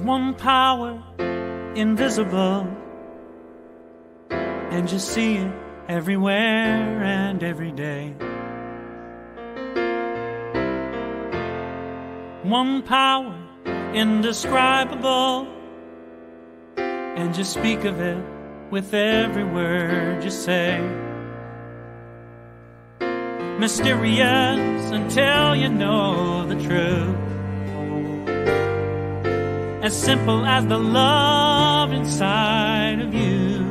One power, invisible, and you see it everywhere and every day. One power, indescribable, and you speak of it with every word you say. Mysterious until you know the truth. As simple as the love inside of you.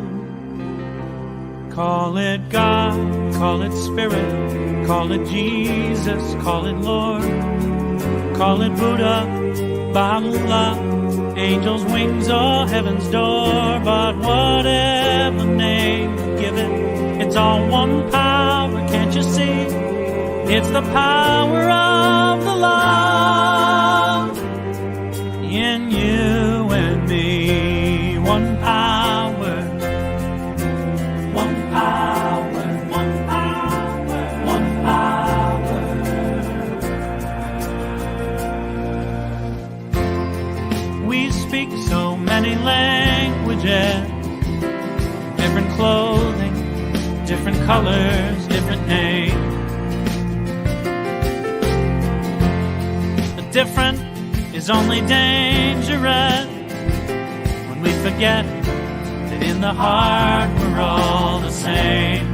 Call it God, call it Spirit, call it Jesus, call it Lord, call it Buddha, Baha'u'llah, angels' wings or heaven's door. But whatever name you give it, it's all one power, can't you see? It's the power of the love in you and me. One power, one power, one power, one power. We speak so many languages, different clothing, different colors, different names. The different is only dangerous when we forget that in the heart we're all the same.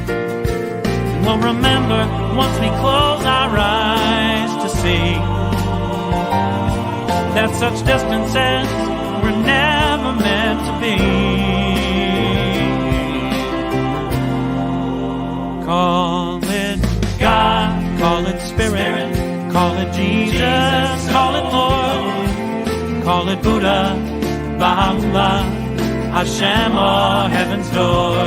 And we'll remember once we close our eyes to see that such distances were never meant to be. Call it God, call it Spirit, call it Jesus, call it Lord, call it Buddha, Baha'u'llah, Hashem or heaven's door.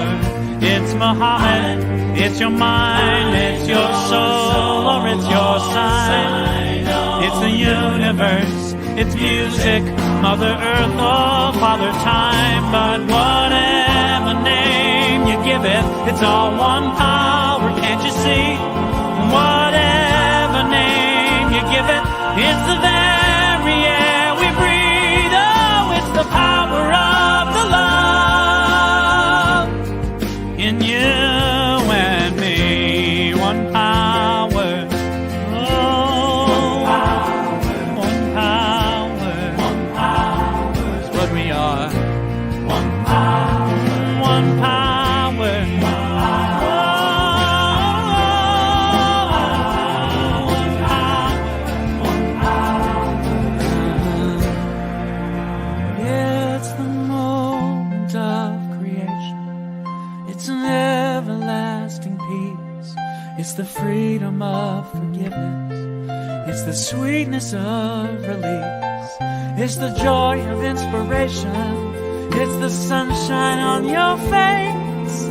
It's Muhammad, it's your mind, it's your soul, or it's your sign. It's the universe, it's music, Mother Earth or Father Time. But whatever name you give it, it's all one power, can't you see? Whatever name you give it, it's the very air we breathe. Oh, it's the power of the love in you and me. One power, oh, one power is what we are. One power, one power. It's the freedom of forgiveness. It's the sweetness of release. It's the joy of inspiration. It's the sunshine on your face.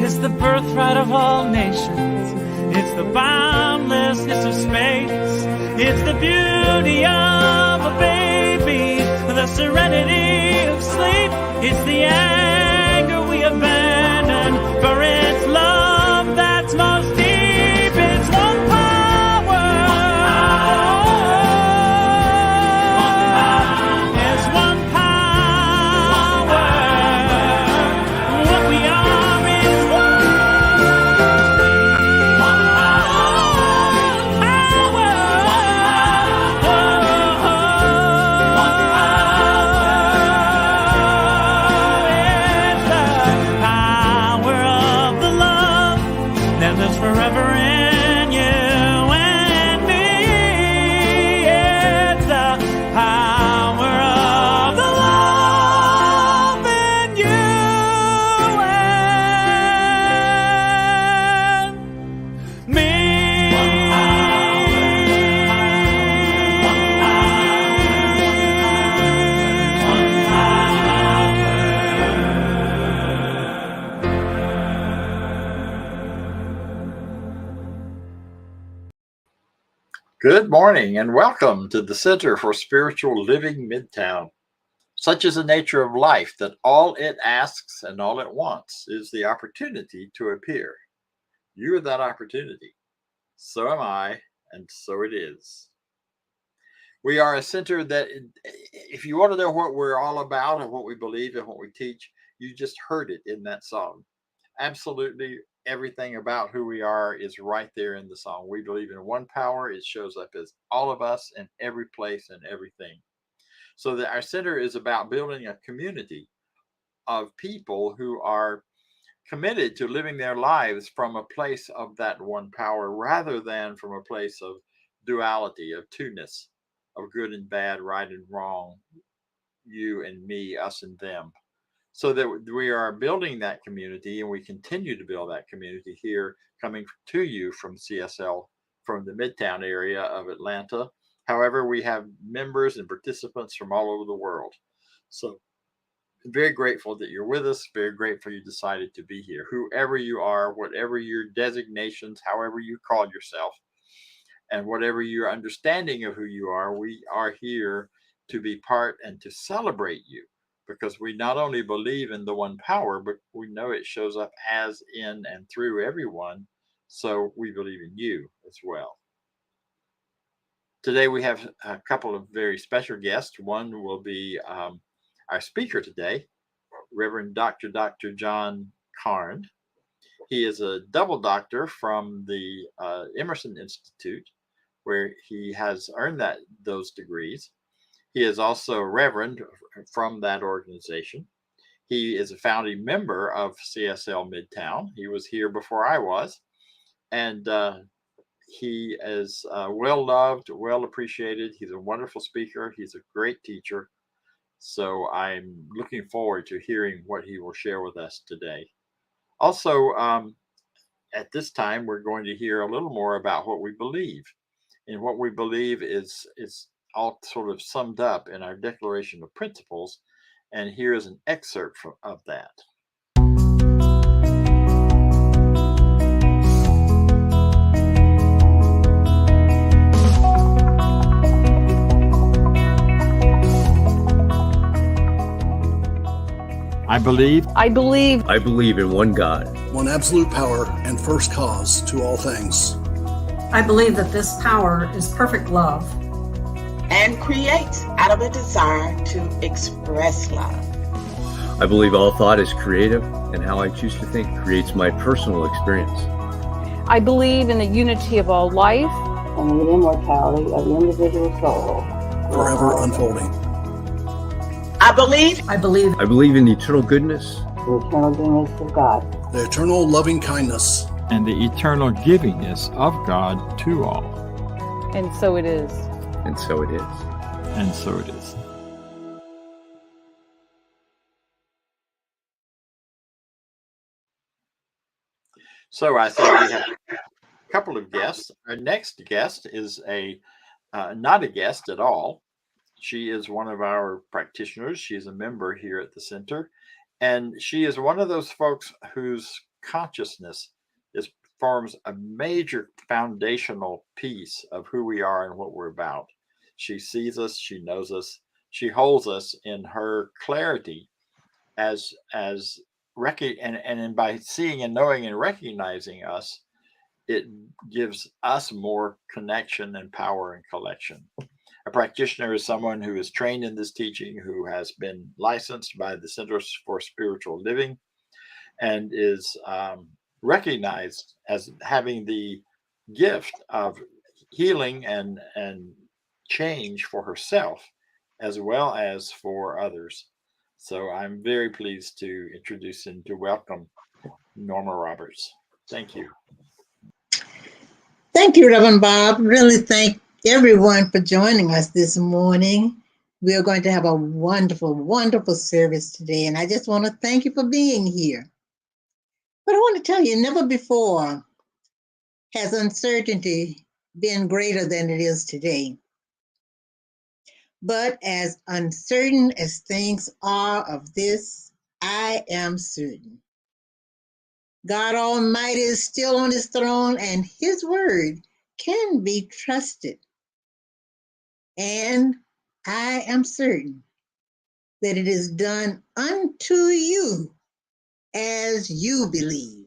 It's the birthright of all nations. It's the boundlessness of space. It's the beauty of a baby, the serenity of sleep. It's the anger we abandon. Good morning and welcome to the Center for Spiritual Living Midtown. Such is the nature of life that all it asks and all it wants is the opportunity to appear. You are that opportunity. So am I, and so it is. We are a center that, if you want to know what we're all about and what we believe and what we teach, you just heard it in that song. Absolutely everything about who we are is right there in the song. We believe in one power. It shows up as all of us in every place and everything. So that our center is about building a community of people who are committed to living their lives from a place of that one power rather than from a place of duality, of two-ness, of good and bad, right and wrong, you and me, us and them. So that we are building that community and we continue to build that community here coming to you from CSL, from the Midtown area of Atlanta. However, we have members and participants from all over the world. So very grateful that you're with us. Very grateful you decided to be here. Whoever you are, whatever your designations, however you call yourself, and whatever your understanding of who you are, we are here to be part and to celebrate you because we not only believe in the one power, but we know it shows up as in and through everyone. So we believe in you as well. Today we have a couple of very special guests. One will be our speaker today, Reverend Dr. John Karn. He is a double doctor from the Emerson Institute, where he has earned those degrees. He is also a reverend from that organization. He is a founding member of CSL Midtown. He was here before I was, and he is well loved, well appreciated. He's a wonderful speaker. He's a great teacher. So I'm looking forward to hearing what he will share with us today. Also, at this time, we're going to hear a little more about what we believe. And what we believe is all sort of summed up in our Declaration of Principles. And here is an excerpt of that. I believe in one God, one absolute power and first cause to all things. I believe that this power is perfect love and creates out of a desire to express love. I believe all thought is creative, and how I choose to think creates my personal experience. I believe in the unity of all life and the immortality of the individual soul, forever unfolding. I believe in the eternal goodness, the eternal goodness of God, the eternal loving kindness, and the eternal givingness of God to all. And so it is. And so it is. And so it is. So I think we have a couple of guests. Our next guest is not a guest at all. She is one of our practitioners. She is a member here at the center. And she is one of those folks whose consciousness forms a major foundational piece of who we are and what we're about. She sees us, she knows us, she holds us in her clarity and by seeing and knowing and recognizing us, it gives us more connection and power and collection. A practitioner is someone who is trained in this teaching, who has been licensed by the Centers for Spiritual Living, and is recognized as having the gift of healing and change for herself, as well as for others. So I'm very pleased to introduce and to welcome Norma Roberts. Thank you. Thank you, Reverend Bob. Really thank everyone for joining us this morning. We are going to have a wonderful, wonderful service today, and I just want to thank you for being here. But I want to tell you, never before has uncertainty been greater than it is today. But as uncertain as things are of this, I am certain. God Almighty is still on his throne, and his word can be trusted. And I am certain that it is done unto you as you believe.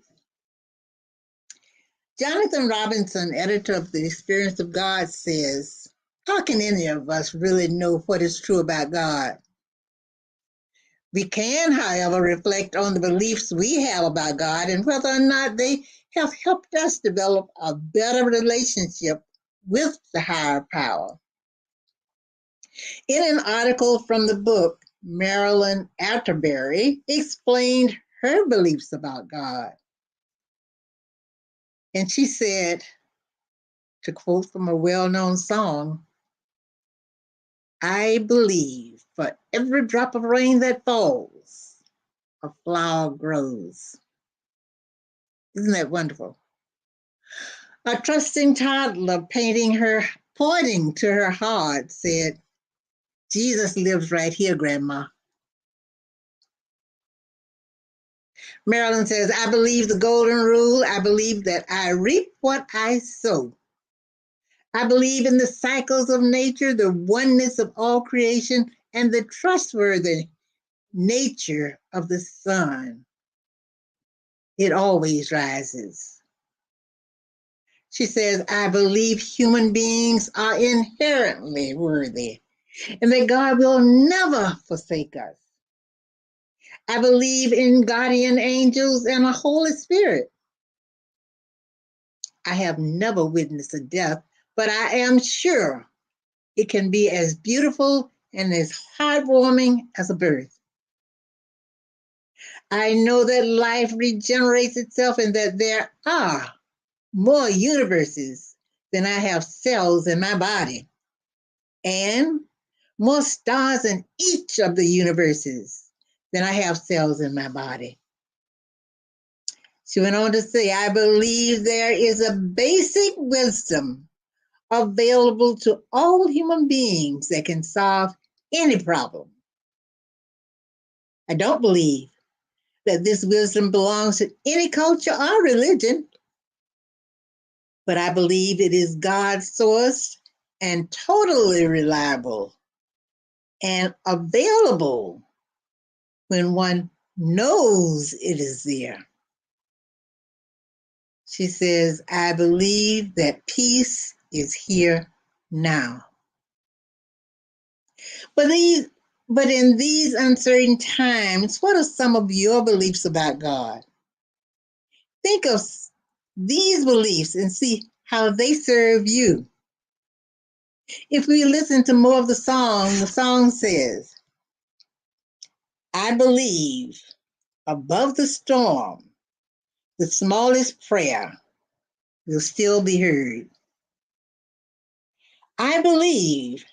Jonathan Robinson, editor of The Experience of God, says, how can any of us really know what is true about God? We can, however, reflect on the beliefs we have about God and whether or not they have helped us develop a better relationship with the higher power. In an article from the book, Marilyn Atterbury explained her beliefs about God. And she said, to quote from a well-known song, I believe for every drop of rain that falls, a flower grows. Isn't that wonderful? A trusting toddler pointing to her heart said, Jesus lives right here, Grandma. Marilyn says, I believe the golden rule. I believe that I reap what I sow. I believe in the cycles of nature, the oneness of all creation, and the trustworthy nature of the sun. It always rises. She says, I believe human beings are inherently worthy and that God will never forsake us. I believe in guardian angels and a Holy Spirit. I have never witnessed a death, but I am sure it can be as beautiful and as heartwarming as a birth. I know that life regenerates itself and that there are more universes than I have cells in my body, and more stars in each of the universes than I have cells in my body. She went on to say, I believe there is a basic wisdom available to all human beings that can solve any problem. I don't believe that this wisdom belongs to any culture or religion, but I believe it is God's source and totally reliable and available when one knows it is there. She says, I believe that peace is here now. But in these uncertain times, what are some of your beliefs about God? Think of these beliefs and see how they serve you. If we listen to more of the song says, I believe above the storm, the smallest prayer will still be heard. I believe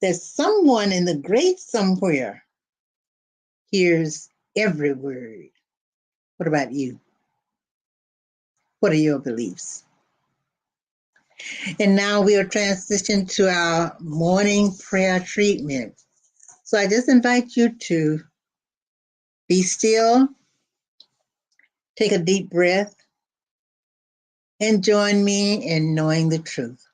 that someone in the great somewhere hears every word. What about you? What are your beliefs? And now we'll transition to our morning prayer treatment. So I just invite you to be still, take a deep breath, and join me in knowing the truth.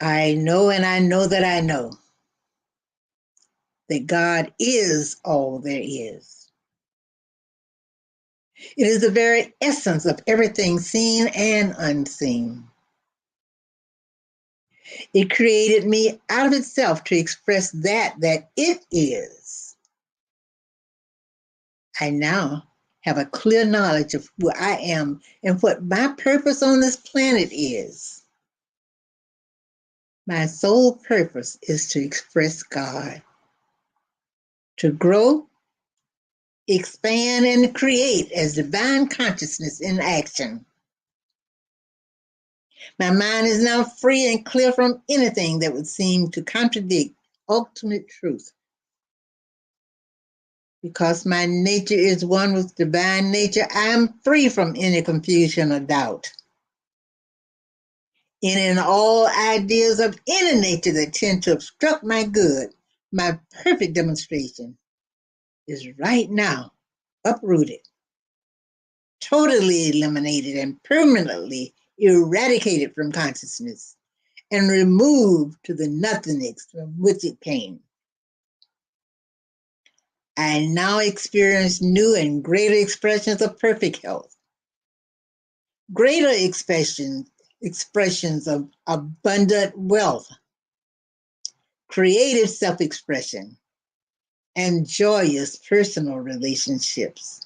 I know and I know that I know that God is all there is. It is the very essence of everything seen and unseen. It created me out of itself to express that it is. I now have a clear knowledge of who I am and what my purpose on this planet is. My sole purpose is to express God, to grow, expand, and create as divine consciousness in action. My mind is now free and clear from anything that would seem to contradict ultimate truth. Because my nature is one with divine nature, I am free from any confusion or doubt. Any and all ideas of any nature that tend to obstruct my good, my perfect demonstration, is right now uprooted, totally eliminated, and permanently eradicated from consciousness, and removed to the nothingness from which it came. I now experience new and greater expressions of perfect health, greater expressions of abundant wealth, creative self-expression, and joyous personal relationships.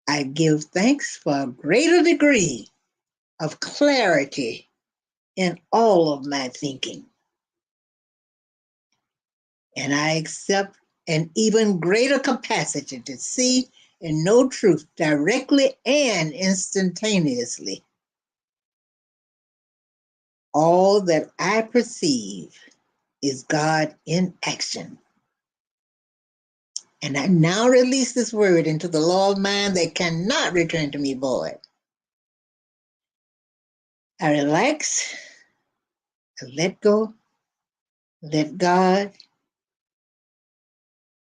I give thanks for a greater degree of clarity in all of my thinking. And I accept an even greater capacity to see and know truth directly and instantaneously. All that I perceive is God in action. And I now release this word into the law of mind that cannot return to me void. I relax, I let go, let God,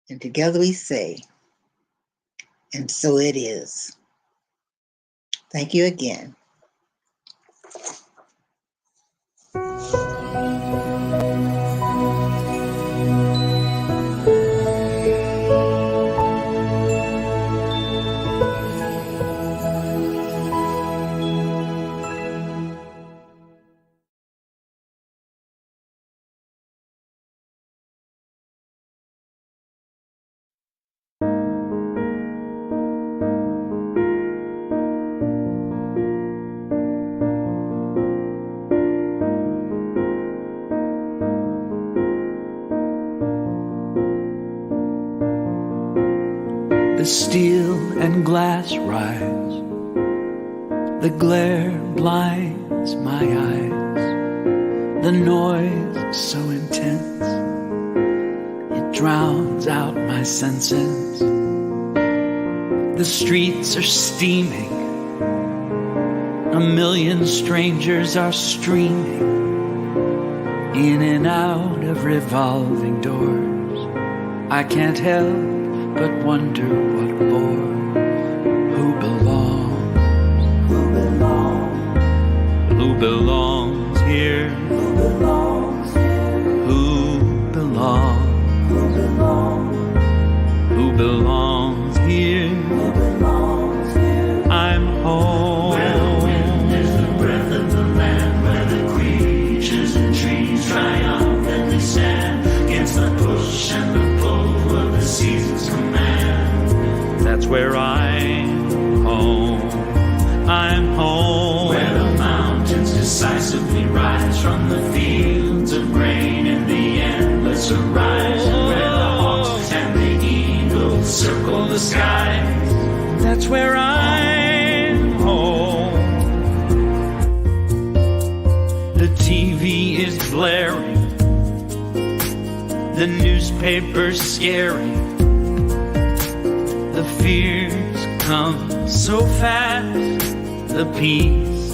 and together we say, and so it is. Thank you again. The steel and glass rise, the glare blinds my eyes, the noise so intense, it drowns out my senses. The streets are steaming, a million strangers are streaming in and out of revolving doors. I can't help but wonder what for. Who belongs? Who belongs? Who belongs here? Who belongs here? Who belongs? Who belongs? Who belongs here? Who belongs here? I'm home. Where the wind is the breath of the land, where the creatures and trees triumphantly stand against the push and the pull of the seasons command. That's where I'm home. I'm home. Where the mountains decisively rise from the fields of grain in the endless horizon. Where the hawks and the eagles circle the skies. That's where I'm home. The TV is blaring, the newspaper's scary. The fears come so fast, the peace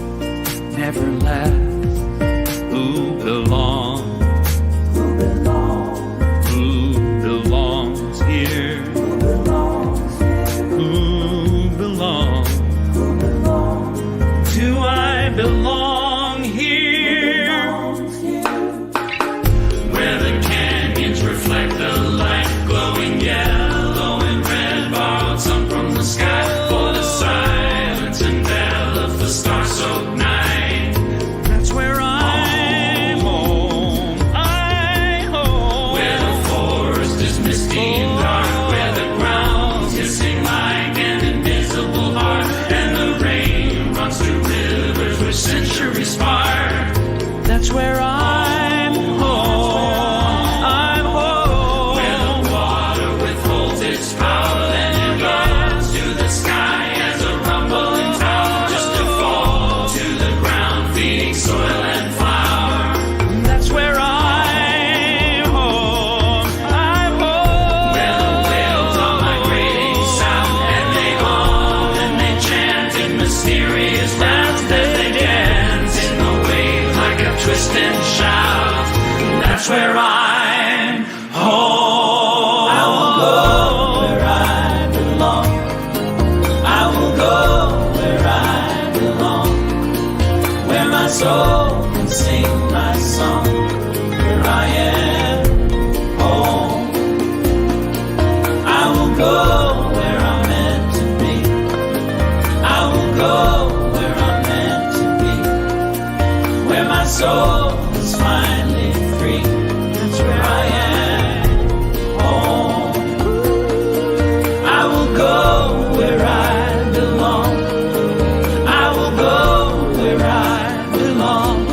never lasts. Who belongs? Who belongs? Who belongs here? Who belongs here? Who belongs? Who belongs? Do I belong here? Where the canyons reflect the light glowing yellow and red, borrowed some from the sky for the silence enveloped the star-soaked night. That's where I'm home. I'm home. Where the forest is misty and dark, where the ground's hissing like an invisible heart, and the rain runs through rivers where centuries part. That's where I'm home. I'm home. Where the water withholds its power, then it goes to the sky as a rumbling tower, just to fall to the ground, feeding soil and flower. That's where I'm home. I'm home. Where the whales are migrating south, and they hum and they chant in mysterious rounds as they dance in the waves like a twist and shout. That's where I'm home. I will go where I belong. I will go where I belong. go where I'm meant to be. I will go where I'm meant to be. Where my soul is finally free. That's where I am home. I will go where I belong. I will go where I belong.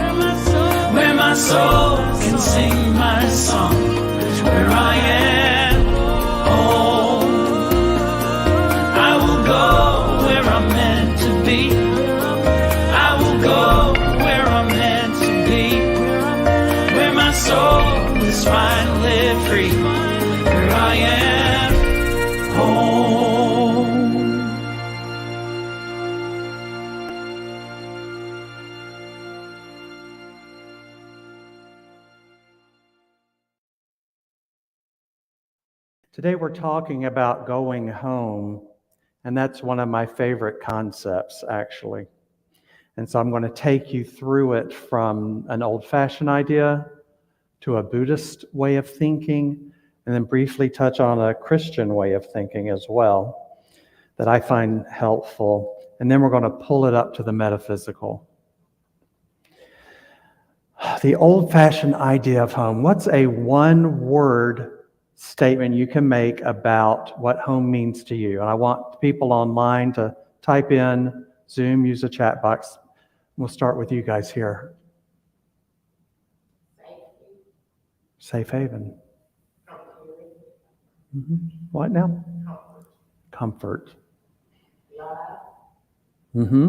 Where my soul can sing my song. That's where I am home. I will go where I'm meant to be. I will go where I'm meant to be. Where my soul is finally free. Where I am home. Today we're talking about going home, and that's one of my favorite concepts, actually. And so I'm going to take you through it from an old-fashioned idea to a Buddhist way of thinking, and then briefly touch on a Christian way of thinking as well that I find helpful. And then we're going to pull it up to the metaphysical. The old-fashioned idea of home. What's a one-word statement you can make about what home means to you? And I want people online to type in Zoom, use the chat box. We'll start with you guys here. Safe haven. What now? Comfort. Well,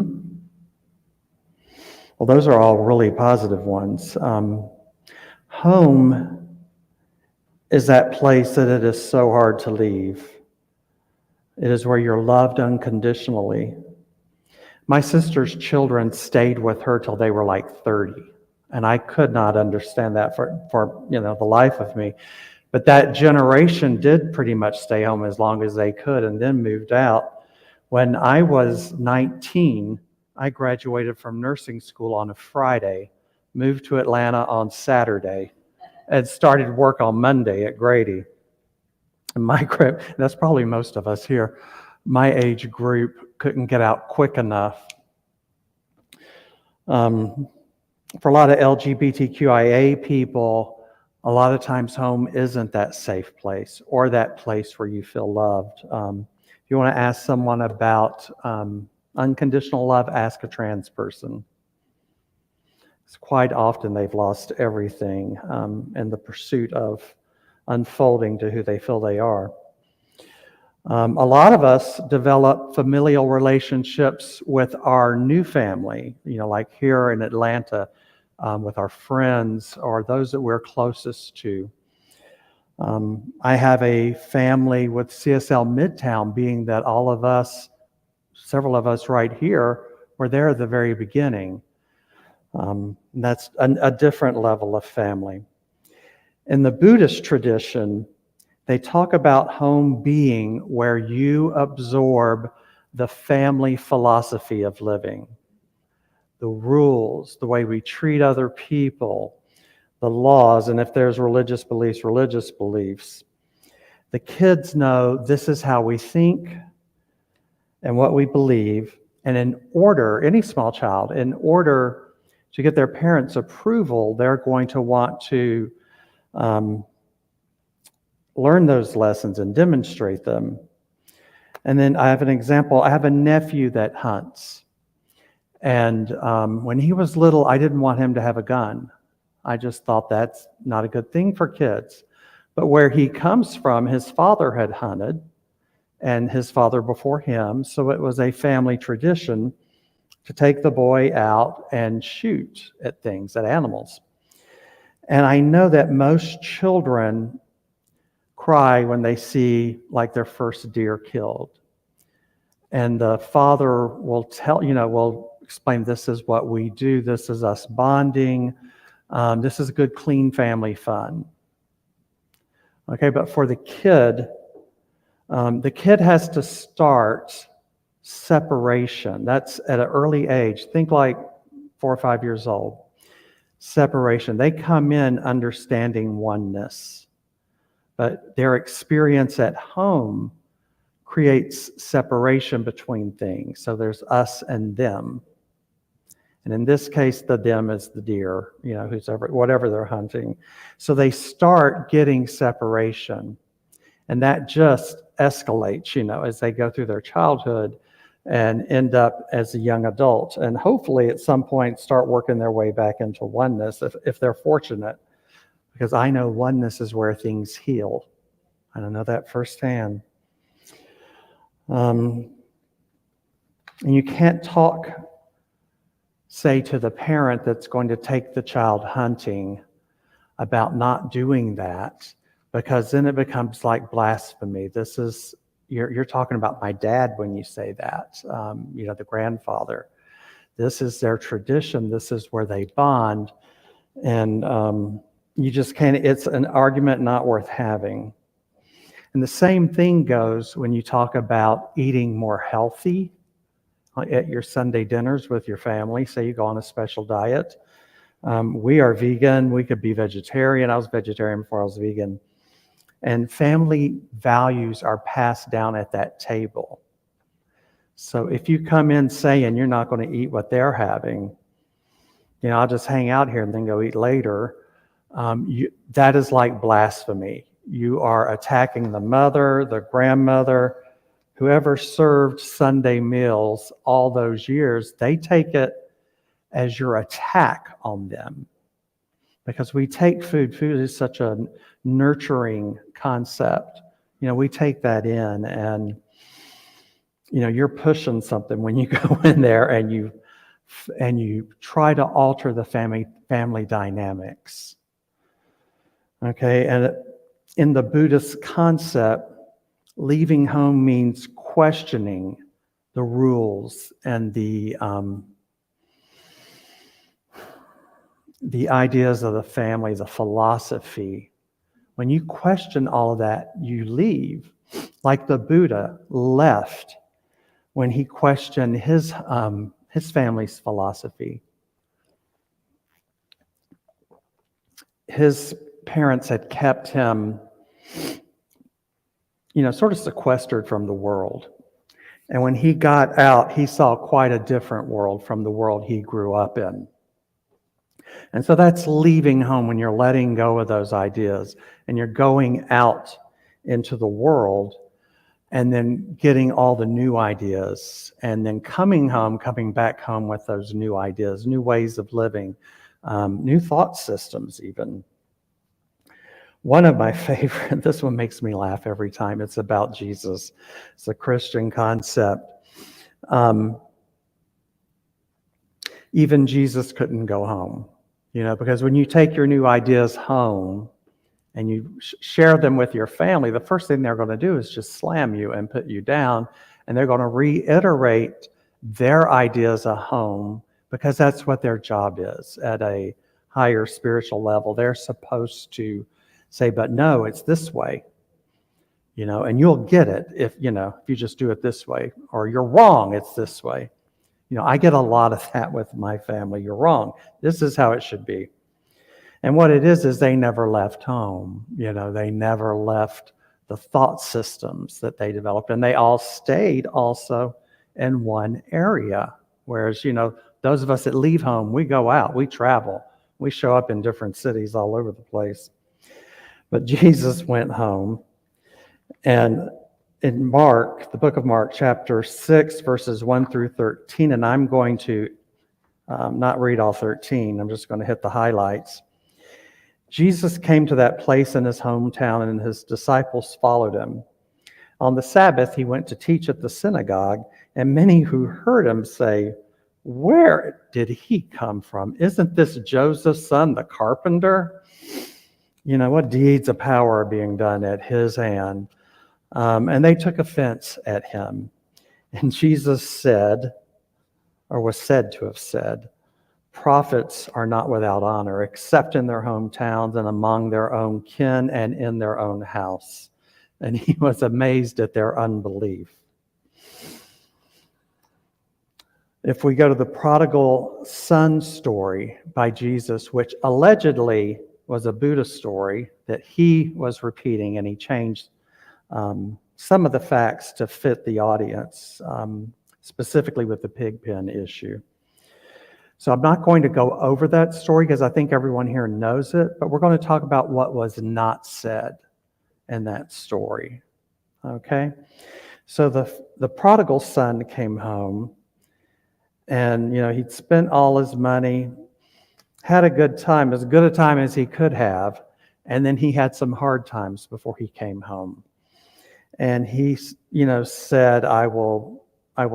those are all really positive ones. Home is that place that it is so hard to leave. It is where you're loved unconditionally. My sister's children stayed with her till they were like 30, and I could not understand that for the life of me. But that generation did pretty much stay home as long as they could and then moved out. When I was 19, I graduated from nursing school on a Friday, moved to Atlanta on Saturday, and started work on Monday at Grady. And that's probably most of us here. My age group couldn't get out quick enough. For a lot of LGBTQIA people, a lot of times home isn't that safe place or that place where you feel loved. If you want to ask someone about unconditional love, ask a trans person. It's quite often they've lost everything in the pursuit of unfolding to who they feel they are. A lot of us develop familial relationships with our new family, like here in Atlanta, with our friends or those that we're closest to. I have a family with CSL Midtown, being that all of us, several of us right here, were there at the very beginning. That's a different level of family. In the Buddhist tradition, they talk about home being where you absorb the family philosophy of living, the rules, the way we treat other people, the laws, and if there's religious beliefs. The kids know this is how we think and what we believe, and in order, any small child, in order to get their parents' approval, they're going to want to learn those lessons and demonstrate them. And then I have an example. I have a nephew that hunts. And when he was little, I didn't want him to have a gun. I just thought that's not a good thing for kids. But where he comes from, his father had hunted, and his father before him, so it was a family tradition to take the boy out and shoot at things, at animals. And I know that most children cry when they see like their first deer killed. And the father will will explain, this is what we do, this is us bonding, this is good, clean family fun. Okay, but for the kid has to start separation. That's at an early age. Think like 4 or 5 years old. Separation. They come in understanding oneness, but their experience at home creates separation between things. So there's us and them. And in this case, the them is the deer, whatever they're hunting. So they start getting separation. And that just escalates, as they go through their childhood and end up as a young adult. And hopefully at some point start working their way back into oneness if they're fortunate. Because I know oneness is where things heal. I know that firsthand. And you can't say to the parent that's going to take the child hunting about not doing that, because then it becomes like blasphemy. You're talking about my dad when you say that, the grandfather. This is their tradition. This is where they bond. And you just can't, it's an argument not worth having. And the same thing goes when you talk about eating more healthy at your Sunday dinners with your family. Say you go on a special diet. We are vegan. We could be vegetarian. I was vegetarian before I was vegan. And family values are passed down at that table. So if you come in saying you're not going to eat what they're having, I'll just hang out here and then go eat later, that is like blasphemy. You are attacking the mother, the grandmother, whoever served Sunday meals all those years. They take it as your attack on them. Because we take food is such a nurturing concept. We take that in, and you're pushing something when you go in there and you try to alter the family dynamics. Okay, and in the Buddhist concept, leaving home means questioning the rules and the ideas of the family, the philosophy. When you question all of that, you leave. Like the Buddha left when he questioned his family's philosophy. His parents had kept him, sort of sequestered from the world. And when he got out, he saw quite a different world from the world he grew up in. And so that's leaving home, when you're letting go of those ideas and you're going out into the world and then getting all the new ideas and then coming back home with those new ideas, new ways of living, new thought systems even. One of my favorite, this one makes me laugh every time, it's about Jesus. It's a Christian concept. Even Jesus couldn't go home. Because when you take your new ideas home and you share them with your family, the first thing they're going to do is just slam you and put you down. And they're going to reiterate their ideas at home, because that's what their job is at a higher spiritual level. They're supposed to say, but no, it's this way. And you'll get it if you just do it this way, or you're wrong, it's this way. I get a lot of that with my family. You're wrong. This is how it should be. And what it is they never left home. They never left the thought systems that they developed. And they all stayed also in one area. Whereas, those of us that leave home, we go out, we travel, we show up in different cities all over the place. But Jesus went home. And in Mark, the book of Mark, chapter 6, verses 1 through 13, and I'm going to not read all 13, I'm just going to hit the highlights. Jesus came to that place in his hometown, and his disciples followed him. On the Sabbath, he went to teach at the synagogue, and many who heard him say, "Where did he come from? Isn't this Joseph's son, the carpenter? What deeds of power are being done at his hand?" And they took offense at him. And Jesus said, or was said to have said, "Prophets are not without honor, except in their hometowns and among their own kin and in their own house." And he was amazed at their unbelief. If we go to the prodigal son story by Jesus, which allegedly was a Buddha story that he was repeating, and he changed some of the facts to fit the audience, specifically with the pig pen issue. So I'm not going to go over that story because I think everyone here knows it, but we're going to talk about what was not said in that story. Okay? So the prodigal son came home, and he'd spent all his money, had a good time, as good a time as he could have, and then he had some hard times before he came home. And he, said, I will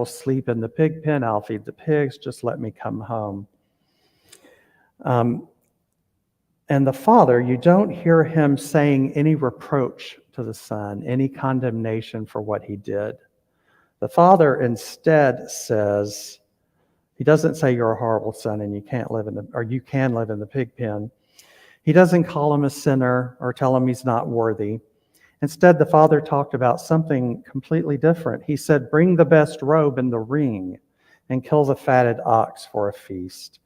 sleep in the pig pen, I'll feed the pigs, just let me come home. And the father, you don't hear him saying any reproach to the son, any condemnation for what he did. The father instead says, he doesn't say you're a horrible son and you can live in the pig pen. He doesn't call him a sinner or tell him he's not worthy. Instead, the father talked about something completely different. He said, bring the best robe and the ring and kill the fatted ox for a feast.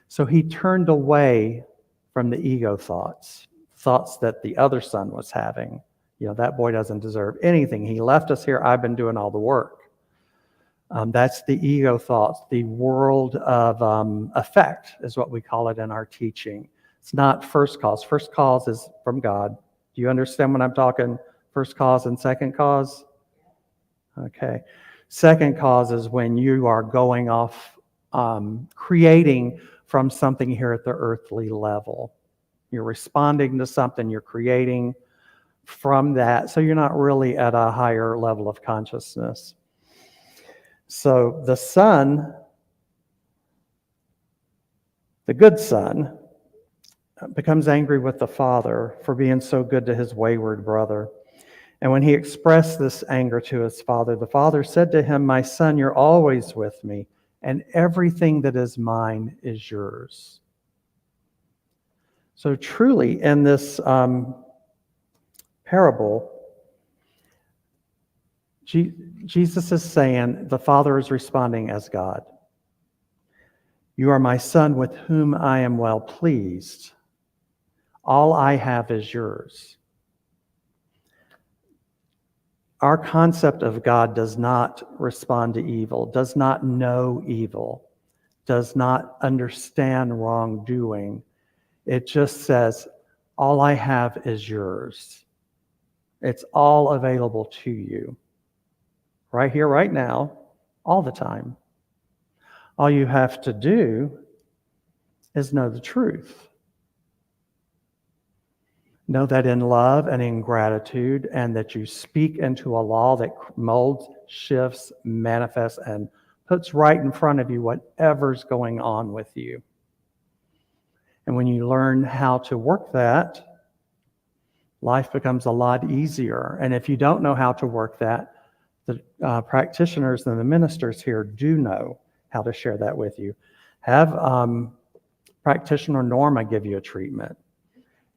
So he turned away from the ego thoughts that the other son was having. That boy doesn't deserve anything. He left us here. I've been doing all the work. That's the ego thoughts, the world of effect is what we call it in our teaching. It's not first cause. First cause is from God. Do you understand when I'm talking first cause and second cause? Okay. Second cause is when you are going off, creating from something here at the earthly level. You're responding to something, you're creating from that, so you're not really at a higher level of consciousness. So the son, the good son, becomes angry with the father for being so good to his wayward brother. And when he expressed this anger to his father, the father said to him, my son, you're always with me, and everything that is mine is yours. So truly, in this parable, Jesus is saying the Father is responding as God. You are my son with whom I am well pleased. All I have is yours. Our concept of God does not respond to evil, does not know evil, does not understand wrongdoing. It just says, all I have is yours. It's all available to you. Right here, right now, all the time. All you have to do is know the truth. Know that in love and in gratitude, and that you speak into a law that molds, shifts, manifests, and puts right in front of you whatever's going on with you. And when you learn how to work that, life becomes a lot easier. And if you don't know how to work that, the practitioners and the ministers here do know how to share that with you. Have practitioner Norma give you a treatment.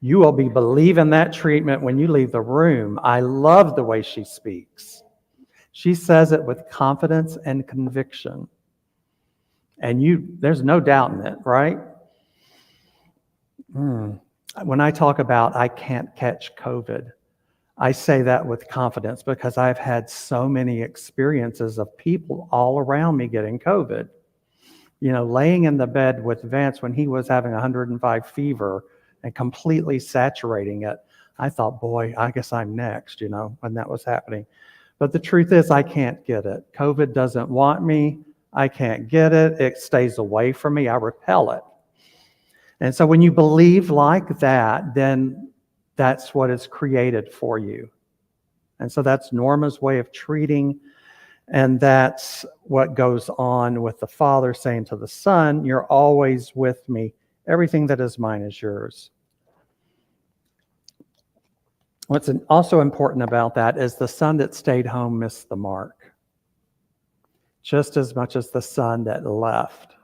You will be believing that treatment when you leave the room. I love the way she speaks. She says it with confidence and conviction. And there's no doubt in it, right? When I talk about I can't catch COVID, I say that with confidence because I've had so many experiences of people all around me getting COVID. Laying in the bed with Vance when he was having 105 fever and completely saturating it. I thought, boy, I guess I'm next, when that was happening. But the truth is, I can't get it. COVID doesn't want me. I can't get it. It stays away from me. I repel it. And so when you believe like that, then that's what is created for you. And so that's Norma's way of treating. And that's what goes on with the Father saying to the Son, you're always with me. Everything that is mine is yours. What's also important about that is the son that stayed home missed the mark, just as much as the son that left,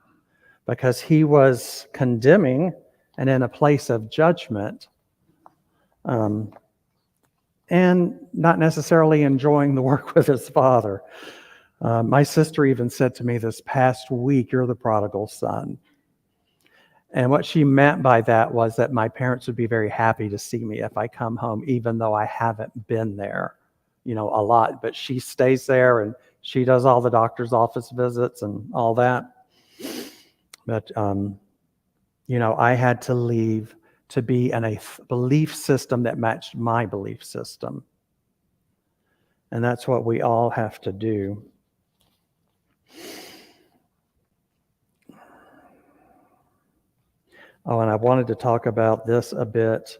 because he was condemning and in a place of judgment, and not necessarily enjoying the work with his father. My sister even said to me this past week, you're the prodigal son. And what she meant by that was that my parents would be very happy to see me if I come home, even though I haven't been there a lot, but she stays there and she does all the doctor's office visits and all that. But, I had to leave to be in a belief system that matched my belief system. And that's what we all have to do. Oh, and I wanted to talk about this a bit.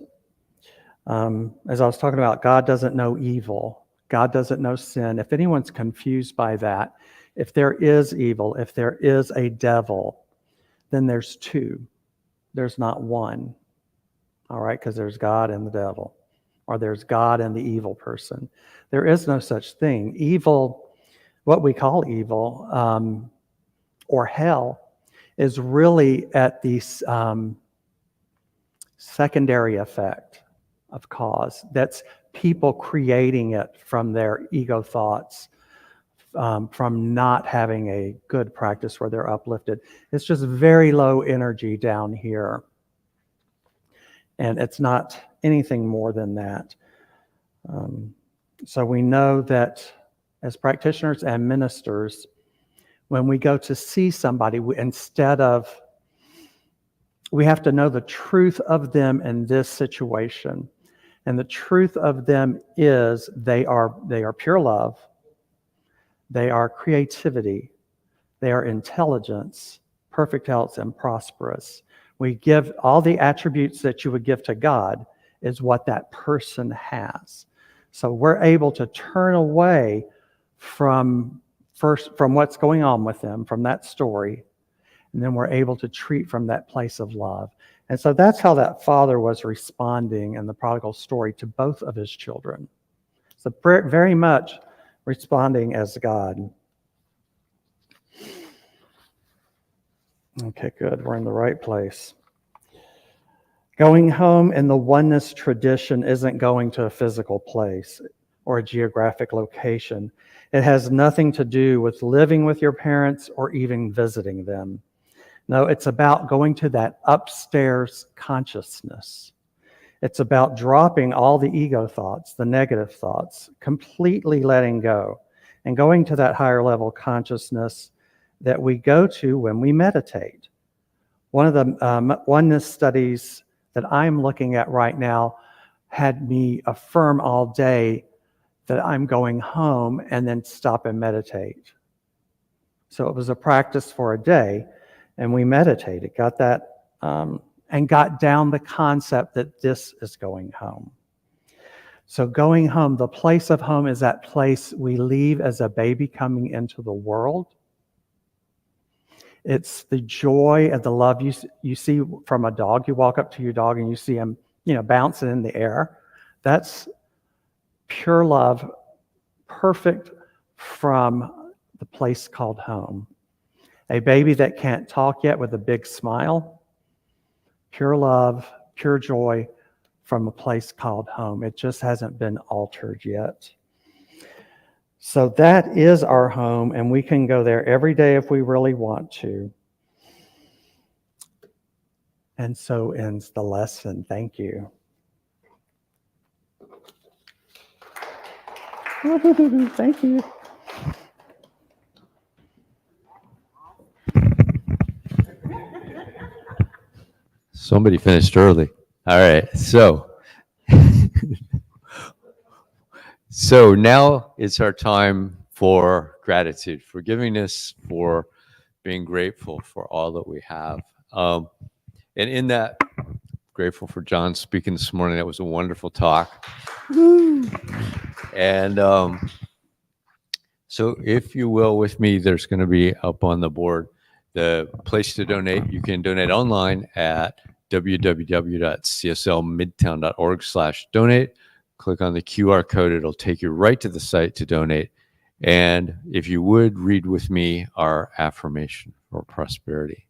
As I was talking about, God doesn't know evil. God doesn't know sin. If anyone's confused by that, if there is evil, if there is a devil, then there's two. There's not one. All right, because there's God and the devil, or there's God and the evil person. There is no such thing. Evil, what we call evil, or hell, is really at the secondary effect of cause. That's people creating it from their ego thoughts, from not having a good practice where they're uplifted. It's just very low energy down here. And it's not anything more than that. So we know that as practitioners and ministers, when we go to see somebody, we have to know the truth of them in this situation. And the truth of them is they are pure love, they are creativity, they are intelligence, perfect health, and prosperous. We give all the attributes that you would give to God is what that person has. So we're able to turn away from what's going on with them, from that story, and then we're able to treat from that place of love. And so that's how that father was responding in the prodigal story to both of his children. So very much responding as God. Okay, good. We're in the right place. Going home in the oneness tradition isn't going to a physical place or a geographic location. It has nothing to do with living with your parents or even visiting them. No, it's about going to that upstairs consciousness. It's about dropping all the ego thoughts, the negative thoughts, completely letting go, and going to that higher level consciousness that we go to when we meditate. One of the oneness studies that I'm looking at right now had me affirm all day that I'm going home and then stop and meditate. So it was a practice for a day, and we meditated, got that, and got down the concept that this is going home. So going home, the place of home is that place we leave as a baby coming into the world. It's the joy and the love you see from a dog. You walk up to your dog and you see him, bouncing in the air. That's pure love, perfect from the place called home. A baby that can't talk yet with a big smile, pure love, pure joy from a place called home. It just hasn't been altered yet. So that is our home, and we can go there every day if we really want to. And so ends the lesson. Thank you. Thank you. Somebody finished early. All right. So now it's our time for gratitude, forgiveness, for being grateful for all that we have. And in that, grateful for John speaking this morning. That was a wonderful talk. And so if you will, with me, there's going to be up on the board the place to donate. You can donate online at www.cslmidtown.org/donate. Click on the QR code. It'll take you right to the site to donate. And if you would, read with me our affirmation for prosperity.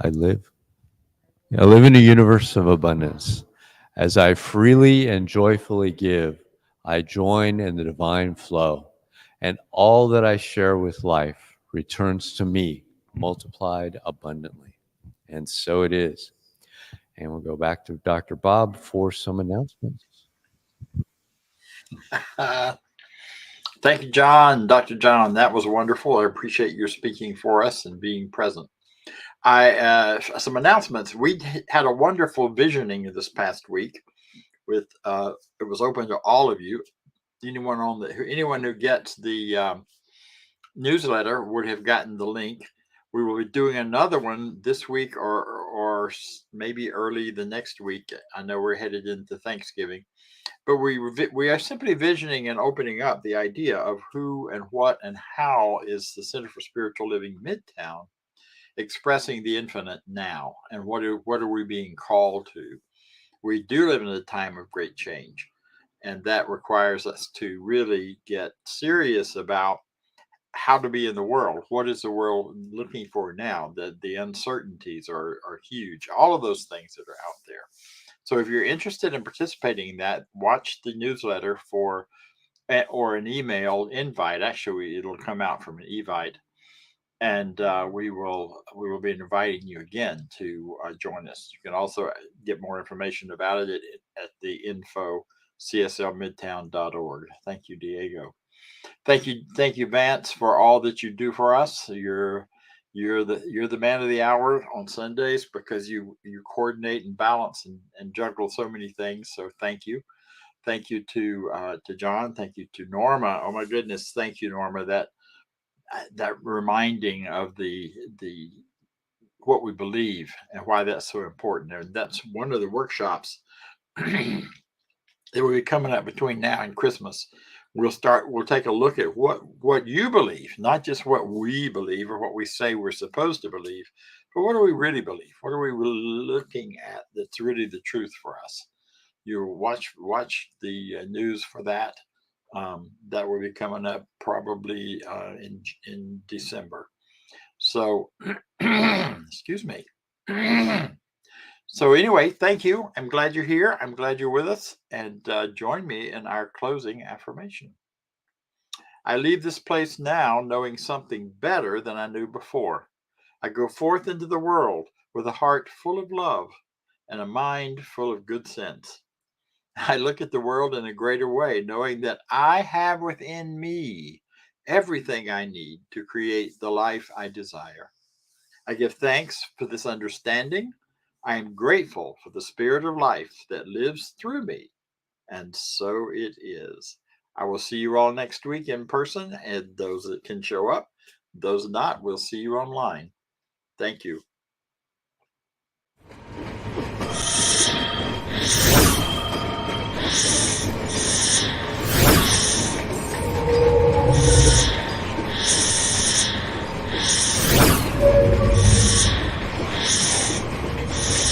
I live in a universe of abundance. As I freely and joyfully give, I join in the divine flow, and all that I share with life returns to me multiplied abundantly. And so it is. And we'll go back to Dr. Bob for some announcements. Thank you, John, Dr. John. That was wonderful. I appreciate your speaking for us and being present. Some announcements. We had a wonderful visioning this past week. It was open to all of you. Anyone who gets the newsletter would have gotten the link. We will be doing another one this week or maybe early the next week. I know we're headed into Thanksgiving. But we are simply visioning and opening up the idea of who and what and how is the Center for Spiritual Living Midtown expressing the infinite now, and what are we being called to? We do live in a time of great change, and that requires us to really get serious about how to be in the world. What is the world looking for now? The uncertainties are huge. All of those things that are out there. So if you're interested in participating in that, watch the newsletter or an email invite. Actually, it'll come out from an evite, and we will be inviting you again to join us. You can also get more information about it at the info cslmidtown.org. Thank you, Diego. Thank you, Vance, for all that you do for us. You're the man of the hour on Sundays because you coordinate and balance and juggle so many things. So thank you. Thank you to John. Thank you to Norma. Oh my goodness. Thank you, Norma. That reminding of the what we believe and why that's so important. And that's one of the workshops that will be coming up between now and Christmas. We'll take a look at what you believe, not just what we believe or what we say we're supposed to believe, but what do we really believe? What are we looking at that's really the truth for us? You watch the news for that. That will be coming up probably in December. So, excuse me. So anyway, thank you. I'm glad you're here. I'm glad you're with us. And join me in our closing affirmation. I leave this place now knowing something better than I knew before. I go forth into the world with a heart full of love and a mind full of good sense. I look at the world in a greater way, knowing that I have within me everything I need to create the life I desire. I give thanks for this understanding. I am grateful for the spirit of life that lives through me. And so it is. I will see you all next week in person, and those that can show up, those not, we'll see you online. Thank you.